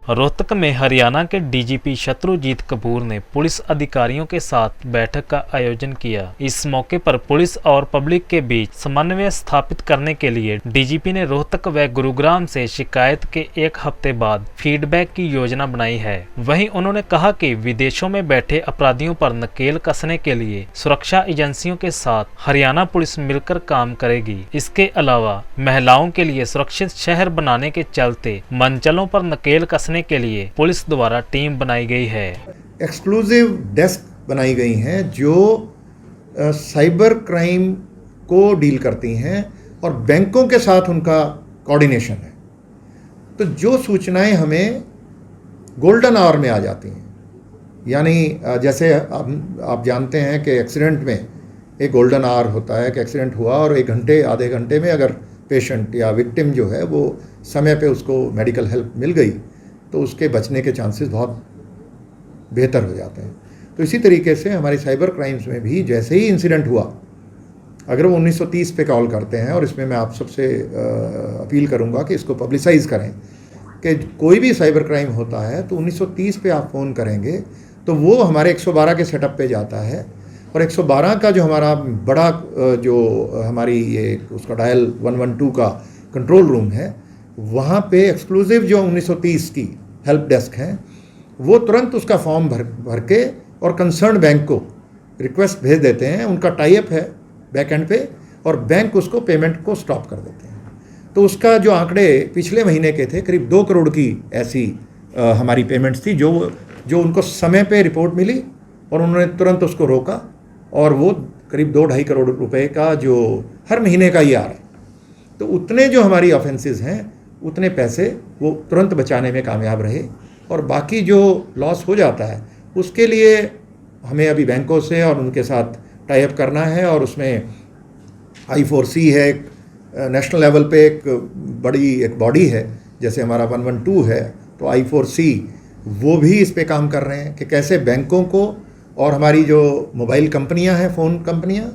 रोहतक में हरियाणा के डीजीपी शत्रुजीत कपूर ने पुलिस अधिकारियों के साथ बैठक का आयोजन किया। इस मौके पर पुलिस और पब्लिक के बीच समन्वय स्थापित करने के लिए डीजीपी ने रोहतक व गुरुग्राम से शिकायत के एक हफ्ते बाद फीडबैक की योजना बनाई है। वहीं उन्होंने कहा कि विदेशों में बैठे अपराधियों पर नकेल कसने के लिए सुरक्षा एजेंसियों के साथ हरियाणा पुलिस मिलकर काम करेगी। इसके अलावा महिलाओं के लिए सुरक्षित शहर बनाने के चलते मंचलों पर नकेल कसने के लिए पुलिस द्वारा टीम बनाई गई है। एक्सक्लूसिव डेस्क बनाई गई हैं जो साइबर क्राइम को डील करती हैं और बैंकों के साथ उनका कोऑर्डिनेशन है। तो जो सूचनाएं हमें गोल्डन आवर में आ जाती हैं, यानी जैसे आप जानते हैं कि एक्सीडेंट में एक गोल्डन आवर होता है कि एक्सीडेंट हुआ और 1 घंटे आधे घंटे में अगर पेशेंट या विक्टिम जो है वो समय पे उसको मेडिकल हेल्प मिल गई तो उसके बचने के चांसेस बहुत बेहतर हो जाते हैं। तो इसी तरीके से हमारी साइबर क्राइम्स में भी जैसे ही इंसिडेंट हुआ, अगर वो 1930 पे कॉल करते हैं, और इसमें मैं आप सबसे अपील करूंगा कि इसको पब्लिसाइज़ करें कि कोई भी साइबर क्राइम होता है तो 1930 पे आप फ़ोन करेंगे तो वो हमारे 112 के सेटअप पे जाता है, और 112 का जो हमारा बड़ा जो हमारी ये उसका डायल 112 का कंट्रोल रूम है, वहाँ पे एक्सक्लूसिव जो 1930 की हेल्प डेस्क है वो तुरंत उसका फॉर्म भर के और कंसर्न बैंक को रिक्वेस्ट भेज देते हैं। उनका टाई अप है बैक एंड पे, और बैंक उसको पेमेंट को स्टॉप कर देते हैं। तो उसका जो आंकड़े पिछले महीने के थे, करीब 2 करोड़ की ऐसी हमारी पेमेंट्स थी जो उनको समय पे रिपोर्ट मिली और उन्होंने तुरंत उसको रोका, और वो करीब 2-2.5 करोड़ रुपए का जो हर महीने का ये आ रहा है। तो उतने जो हमारी ऑफेंसेस हैं उतने पैसे वो तुरंत बचाने में कामयाब रहे, और बाकी जो लॉस हो जाता है उसके लिए हमें अभी बैंकों से और उनके साथ टाई अप करना है। और उसमें I4C है, नेशनल लेवल पे एक बड़ी एक बॉडी है, जैसे हमारा 112 है, तो I4C वो भी इस पे काम कर रहे हैं कि कैसे बैंकों को और हमारी जो मोबाइल कंपनियां हैं, फ़ोन कंपनियां,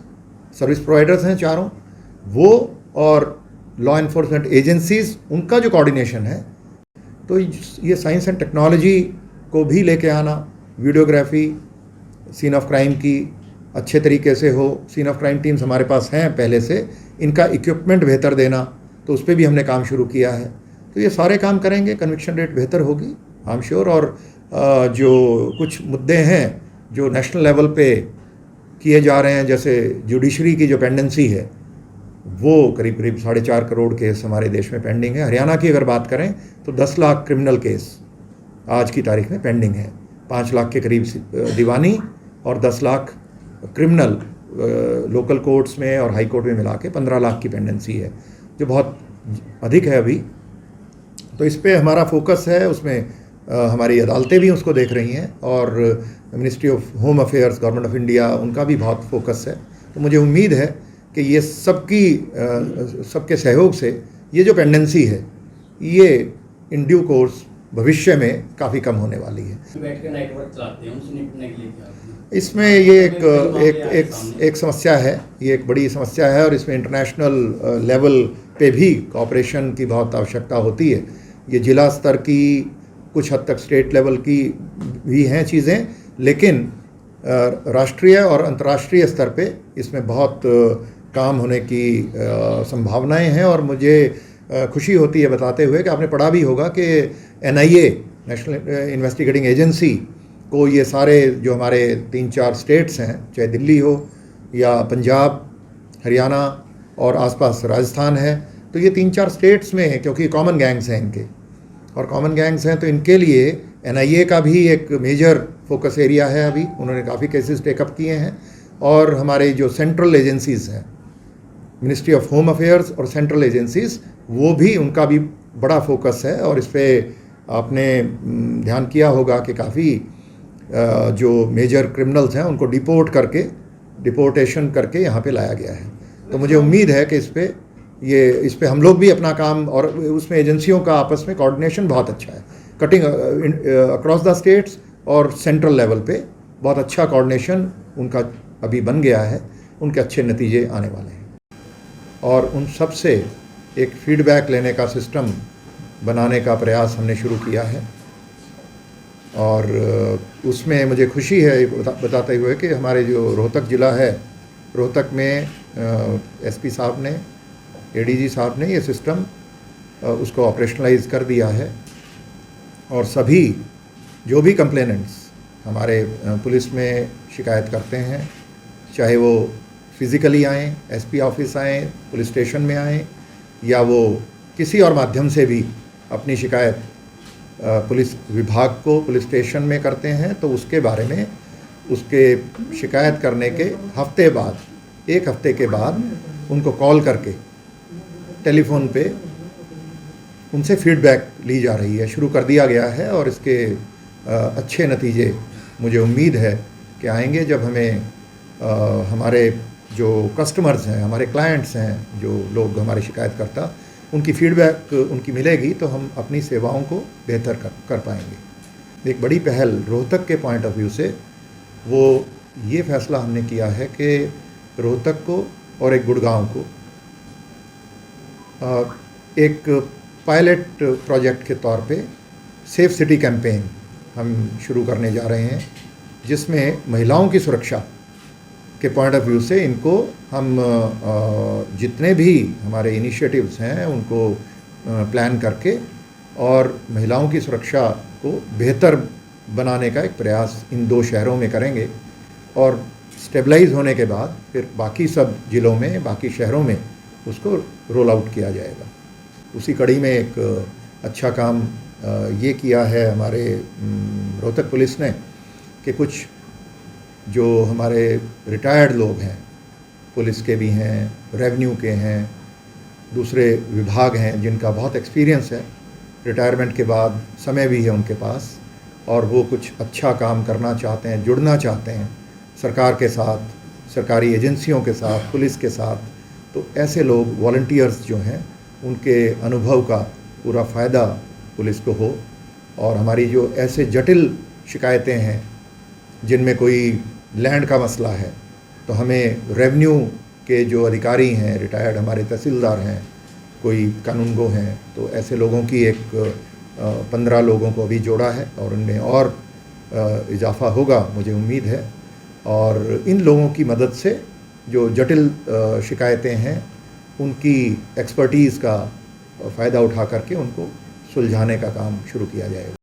सर्विस प्रोवाइडर्स हैं चारों, वो और लॉ इन्फोर्समेंट एजेंसीज़, उनका जो कोऑर्डिनेशन है। तो ये साइंस एंड टेक्नोलॉजी को भी लेके आना, वीडियोग्राफी सीन ऑफ क्राइम की अच्छे तरीके से हो। सीन ऑफ क्राइम टीम्स हमारे पास हैं पहले से, इनका इक्विपमेंट बेहतर देना, तो उस पर भी हमने काम शुरू किया है। तो ये सारे काम करेंगे, कन्विक्शन रेट बेहतर होगी, आई एम श्योर। और जो कुछ मुद्दे हैं जो नेशनल लेवल पे किए जा रहे हैं, जैसे जुडिशरी की जो पेंडेंसी है, वो करीब 4.5 करोड़ केस हमारे देश में पेंडिंग है। हरियाणा की अगर बात करें तो 10 लाख क्रिमिनल केस आज की तारीख में पेंडिंग है। 5 लाख के करीब दीवानी और 10 लाख क्रिमिनल लोकल कोर्ट्स में और हाई कोर्ट में मिला के 15 लाख की पेंडेंसी है, जो बहुत अधिक है अभी। तो इस पर हमारा फोकस है, उसमें हमारी अदालतें भी उसको देख रही हैं, और ministry of home affairs, government of India, उनका भी बहुत फोकस है। तो मुझे उम्मीद है कि ये सबके सहयोग से ये जो पेंडेंसी है ये इन ड्यू कोर्स भविष्य में काफ़ी कम होने वाली है। इसमें ये एक समस्या है, ये एक बड़ी समस्या है, और इसमें इंटरनेशनल लेवल पे भी कोऑपरेशन की बहुत आवश्यकता होती है। ये जिला स्तर की, कुछ हद तक स्टेट लेवल की भी हैं चीज़ें, लेकिन राष्ट्रीय और अंतर्राष्ट्रीय स्तर पे इसमें बहुत काम होने की संभावनाएं हैं। और मुझे खुशी होती है बताते हुए कि आपने पढ़ा भी होगा कि NIA, नेशनल इन्वेस्टिगेटिंग एजेंसी, को ये सारे जो हमारे 3-4 स्टेट्स हैं, चाहे दिल्ली हो या पंजाब, हरियाणा और आसपास राजस्थान है, तो ये 3-4 स्टेट्स में है, क्योंकि कॉमन गैंग्स हैं इनके, और कॉमन गैंग्स हैं तो इनके लिए NIA का भी एक मेजर फोकस एरिया है। अभी उन्होंने काफ़ी केसेस टेकअप किए हैं, और हमारे जो सेंट्रल एजेंसीज़ हैं, मिनिस्ट्री ऑफ होम अफेयर्स और सेंट्रल एजेंसीज़, वो भी, उनका भी बड़ा फोकस है। और इस पर आपने ध्यान किया होगा कि काफ़ी जो मेजर क्रिमिनल्स हैं उनको डिपोर्टेशन करके यहाँ पे लाया गया है। तो मुझे उम्मीद है कि इस पे हम लोग भी अपना काम, और उसमें एजेंसियों का आपस में कोऑर्डिनेशन बहुत अच्छा है, कटिंग अक्रॉस द स्टेट्स और सेंट्रल लेवल पे बहुत अच्छा कोऑर्डिनेशन उनका अभी बन गया है। उनके अच्छे नतीजे आने वाले हैं, और उन सब से एक फीडबैक लेने का सिस्टम बनाने का प्रयास हमने शुरू किया है। और उसमें मुझे खुशी है बताते हुए कि हमारे जो रोहतक ज़िला है, रोहतक में एसपी साहब ने, एडीजी साहब ने ये सिस्टम उसको ऑपरेशनलाइज कर दिया है और सभी जो भी कंप्लेनेंट्स हमारे पुलिस में शिकायत करते हैं, चाहे वो फिज़िकली आएँ, एसपी ऑफिस आएँ, पुलिस स्टेशन में आएँ, या वो किसी और माध्यम से भी अपनी शिकायत पुलिस विभाग को पुलिस स्टेशन में करते हैं, तो उसके बारे में उसके शिकायत करने के हफ्ते बाद, एक हफ्ते के बाद उनको कॉल करके टेलीफोन पे उनसे फीडबैक ली जा रही है, शुरू कर दिया गया है। और इसके अच्छे नतीजे मुझे उम्मीद है कि आएंगे, जब हमें हमारे जो कस्टमर्स हैं, हमारे क्लाइंट्स हैं, जो लोग हमारी शिकायत करता, उनकी फीडबैक उनकी मिलेगी तो हम अपनी सेवाओं को बेहतर कर पाएंगे। एक बड़ी पहल रोहतक के पॉइंट ऑफ व्यू से वो ये फैसला हमने किया है कि रोहतक को और एक गुड़गांव को एक पायलट प्रोजेक्ट के तौर पे सेफ सिटी कैंपेन हम शुरू करने जा रहे हैं, जिसमें महिलाओं की सुरक्षा के पॉइंट ऑफ व्यू से इनको हम जितने भी हमारे इनिशिएटिव्स हैं उनको प्लान करके और महिलाओं की सुरक्षा को बेहतर बनाने का एक प्रयास इन 2 शहरों में करेंगे। और स्टेबलाइज होने के बाद फिर बाकी सब ज़िलों में, बाकी शहरों में उसको रोल आउट किया जाएगा। उसी कड़ी में एक अच्छा काम ये किया है हमारे रोहतक पुलिस ने कि कुछ जो हमारे रिटायर्ड लोग हैं, पुलिस के भी हैं, रेवेन्यू के हैं, दूसरे विभाग हैं, जिनका बहुत एक्सपीरियंस है, रिटायरमेंट के बाद समय भी है उनके पास और वो कुछ अच्छा काम करना चाहते हैं, जुड़ना चाहते हैं सरकार के साथ, सरकारी एजेंसियों के साथ, पुलिस के साथ, तो ऐसे लोग वॉलंटियर्स जो हैं उनके अनुभव का पूरा फ़ायदा पुलिस को हो। और हमारी जो ऐसे जटिल शिकायतें हैं जिनमें कोई लैंड का मसला है, तो हमें रेवेन्यू के जो अधिकारी हैं, रिटायर्ड हमारे तहसीलदार हैं, कोई कानूनगो हैं, तो ऐसे लोगों की एक 15 लोगों को अभी जोड़ा है और उनमें और इजाफा होगा मुझे उम्मीद है। और इन लोगों की मदद से जो जटिल शिकायतें हैं उनकी एक्सपर्टीज़ का फ़ायदा उठा करके उनको सुलझाने का काम शुरू किया जाएगा।